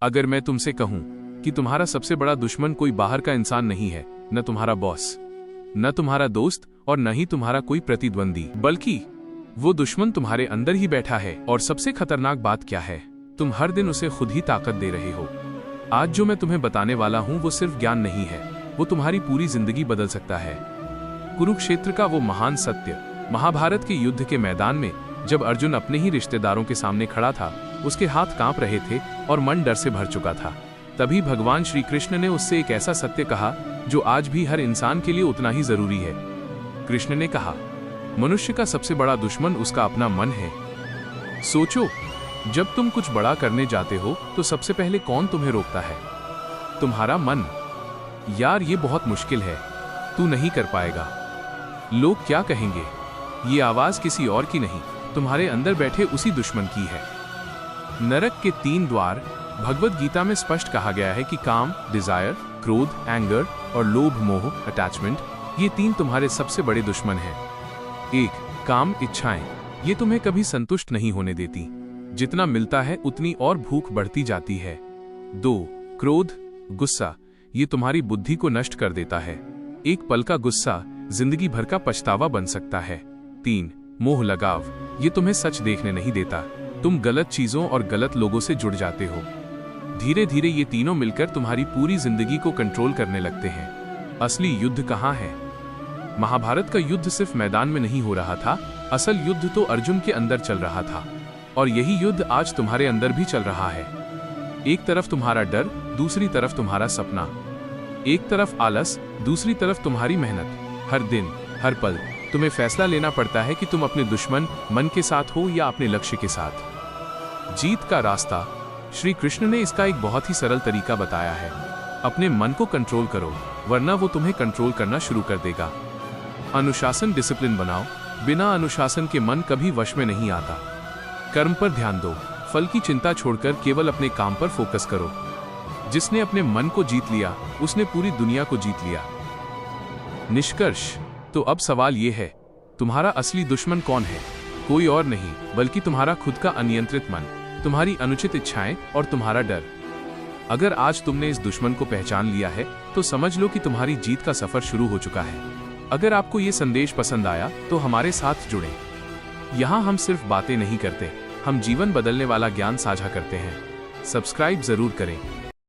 अगर मैं तुमसे कहूं कि तुम्हारा सबसे बड़ा दुश्मन कोई बाहर का इंसान नहीं है, न तुम्हारा बॉस, न तुम्हारा दोस्त और न ही तुम्हारा कोई प्रतिद्वंदी, बल्कि वो दुश्मन तुम्हारे अंदर ही बैठा है। और सबसे खतरनाक बात क्या है, तुम हर दिन उसे खुद ही ताकत दे रहे हो। आज जो मैं तुम्हें बताने वाला हूं वो सिर्फ ज्ञान नहीं है, वो तुम्हारी पूरी जिंदगी बदल सकता है। कुरुक्षेत्र का वो महान सत्य, महाभारत के युद्ध के मैदान में जब अर्जुन अपने ही रिश्तेदारों के सामने खड़ा था, उसके हाथ कांप रहे थे और मन डर से भर चुका था। तभी भगवान श्री कृष्ण ने उससे एक ऐसा सत्य कहा जो आज भी हर इंसान के लिए उतना ही जरूरी है। कृष्ण ने कहा, मनुष्य का सबसे बड़ा दुश्मन उसका अपना मन है। सोचो, जब तुम कुछ बड़ा करने जाते हो तो सबसे पहले कौन तुम्हें रोकता है? तुम्हारा मन। यार ये बहुत मुश्किल है, तू नहीं कर पाएगा, लोग क्या कहेंगे। ये आवाज किसी और की नहीं, तुम्हारे अंदर बैठे उसी दुश्मन की है। नरक के 3 द्वार भगवद गीता में स्पष्ट कहा गया है कि काम, डिजायर, क्रोध, एंगर और लोभ, मोह, अटैचमेंट, ये 3 तुम्हारे सबसे बड़े दुश्मन हैं। 1. काम, इच्छाएं, ये तुम्हें कभी संतुष्ट नहीं होने देती। जितना मिलता है उतनी और भूख बढ़ती जाती है। 2. क्रोध, गुस्सा, ये तुम्हारी बुद्धि को नष्ट कर देता है। एक पल का गुस्सा जिंदगी भर का पछतावा बन सकता है। 3. मोह, लगाव, ये तुम्हें सच देखने नहीं देता। तुम गलत चीजों और गलत लोगों से जुड़ जाते हो। धीरे धीरे ये तीनों मिलकर तुम्हारी पूरी जिंदगी को कंट्रोल करने लगते हैं। असली युद्ध कहाँ है? महाभारत का युद्ध सिर्फ मैदान में नहीं हो रहा था, असल युद्ध तो अर्जुन के अंदर चल रहा था। और यही युद्ध आज तुम्हारे अंदर भी चल रहा है। एक तरफ तुम्हारा डर, दूसरी तरफ तुम्हारा सपना। एक तरफ आलस, दूसरी तरफ तुम्हारी मेहनत। हर दिन, हर पल तुम्हें फैसला लेना पड़ता है कि तुम अपने दुश्मन मन के साथ हो या अपने लक्ष्य के साथ। जीत का रास्ता, श्री कृष्ण ने इसका एक बहुत ही सरल तरीका बताया है। अपने मन को कंट्रोल करो, वरना वो तुम्हें कंट्रोल करना शुरू कर देगा। अनुशासन, डिसिप्लिन बनाओ, बिना अनुशासन के मन कभी वश में नहीं आता। कर्म पर ध्यान दो, फल की चिंता छोड़कर केवल अपने काम पर फोकस करो। जिसने अपने मन को जीत लिया, उसने पूरी दुनिया को जीत लिया। निष्कर्ष, तो अब सवाल ये है, तुम्हारा असली दुश्मन कौन है? कोई और नहीं, बल्कि तुम्हारा खुद का अनियंत्रित मन, तुम्हारी अनुचित इच्छाएं और तुम्हारा डर। अगर आज तुमने इस दुश्मन को पहचान लिया है, तो समझ लो कि तुम्हारी जीत का सफर शुरू हो चुका है। अगर आपको ये संदेश पसंद आया तो हमारे साथ जुड़ें। यहाँ हम सिर्फ बातें नहीं करते, हम जीवन बदलने वाला ज्ञान साझा करते हैं। सब्सक्राइब जरूर करें।